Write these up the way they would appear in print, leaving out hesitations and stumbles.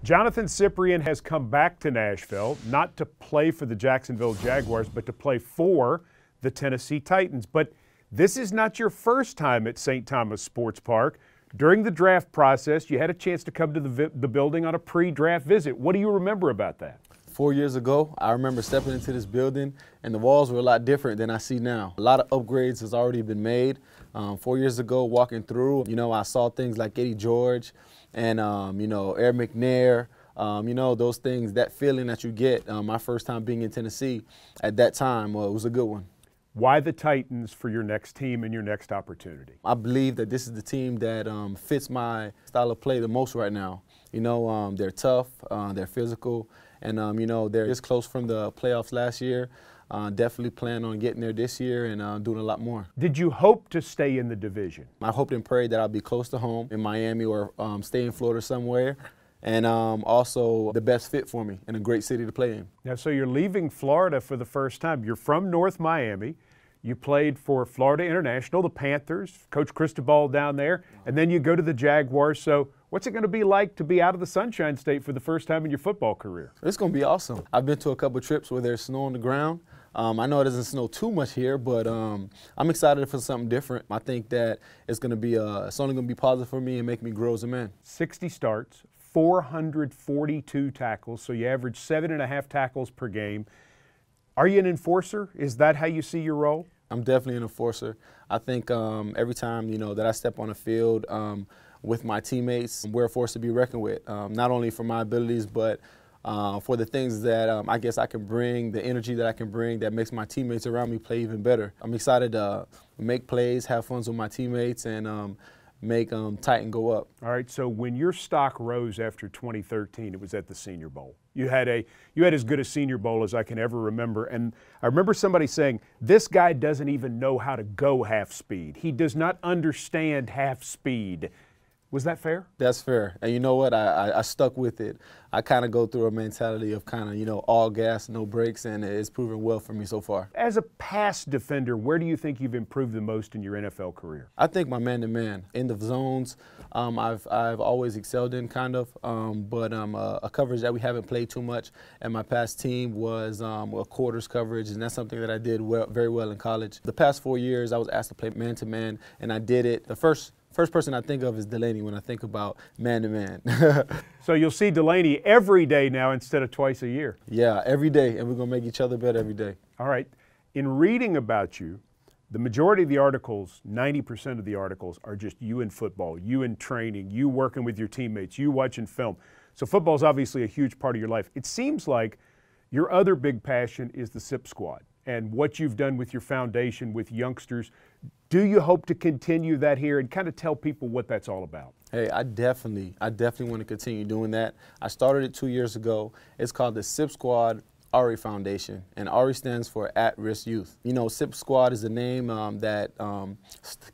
Johnathan Cyprien has come back to Nashville, not to play for the Jacksonville Jaguars, but to play for the Tennessee Titans. But this is not your first time at St. Thomas Sports Park. During the draft process, you had a chance to come to the building on a pre-draft visit. What do you remember about that? 4 years ago, I remember stepping into this building, and the walls were a lot different than I see now. A lot of upgrades has already been made. 4 years ago, walking through, I saw things like Eddie George and, Eric McNair. Those things, that feeling that you get my first time being in Tennessee at that time was a good one. Why the Titans for your next team and your next opportunity? I believe that this is the team that fits my style of play the most right now. They're tough, they're physical, and, they're this close from the playoffs last year. Definitely plan on getting there this year and doing a lot more. Did you hope to stay in the division? I hoped and prayed that I'll be close to home in Miami or stay in Florida somewhere. And also the best fit for me and a great city to play in. Now, so you're leaving Florida for the first time. You're from North Miami. You played for Florida International, the Panthers, Coach Cristobal down there, and then you go to the Jaguars. So what's it going to be like to be out of the Sunshine State for the first time in your football career? It's going to be awesome. I've been to a couple of trips where there's snow on the ground. I know it doesn't snow too much here, but I'm excited for something different. I think that it's going to be it's only going to be positive for me and make me grow as a man. 60 starts, 442 tackles, so you average 7.5 tackles per game. Are you an enforcer? Is that how you see your role? I'm definitely an enforcer. I think every time, that I step on the field with my teammates, we're a force to be reckoned with, not only for my abilities, but for the things that I guess I can bring, the energy that I can bring that makes my teammates around me play even better. I'm excited to make plays, have fun with my teammates, and make Titan go up. All right, so when your stock rose after 2013, it was at the Senior Bowl. You had as good a Senior Bowl as I can ever remember, and I remember somebody saying, this guy doesn't even know how to go half speed. He does not understand half speed. Was that fair? That's fair. And you know what? I stuck with it. I kind of go through a mentality of all gas, no brakes, and it's proven well for me so far. As a pass defender, where do you think you've improved the most in your NFL career? I think my man-to-man. In the zones, I've always excelled in but a coverage that we haven't played too much at my past team was a quarters coverage, and that's something that I did very well in college. The past 4 years, I was asked to play man-to-man, and I did it. The first person I think of is Delaney when I think about man-to-man. So you'll see Delaney every day now instead of twice a year. Yeah, every day, and we're going to make each other better every day. All right. In reading about you, the majority of the articles, 90% of the articles, are just you in football, you in training, you working with your teammates, you watching film. So football is obviously a huge part of your life. It seems like your other big passion is the SIP squad and what you've done with your foundation with youngsters. Do you hope to continue that here and kind of tell people what that's all about? Hey, I definitely want to continue doing that. I started it 2 years ago. It's called the SIP Squad ARI Foundation, and ARI stands for At-Risk Youth. SIP Squad is a name that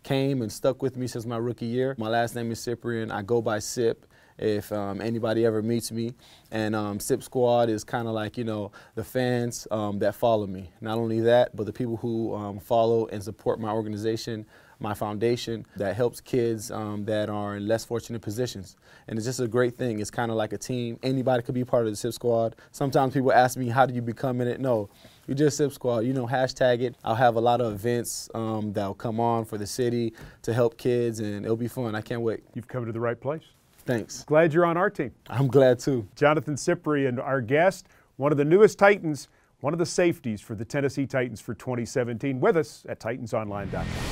came and stuck with me since my rookie year. My last name is Cyprien. I go by Sip if anybody ever meets me. And SIP Squad is kind of like, the fans that follow me. Not only that, but the people who follow and support my organization, my foundation that helps kids that are in less fortunate positions. And it's just a great thing. It's kind of like a team. Anybody could be part of the SIP Squad. Sometimes people ask me, how do you become in it? No, you just SIP Squad. Hashtag it. I'll have a lot of events that'll come on for the city to help kids, and it'll be fun. I can't wait. You've come to the right place. Thanks. Glad you're on our team. I'm glad too. Johnathan Cyprien, our guest, one of the newest Titans, one of the safeties for the Tennessee Titans for 2017, with us at TitansOnline.com.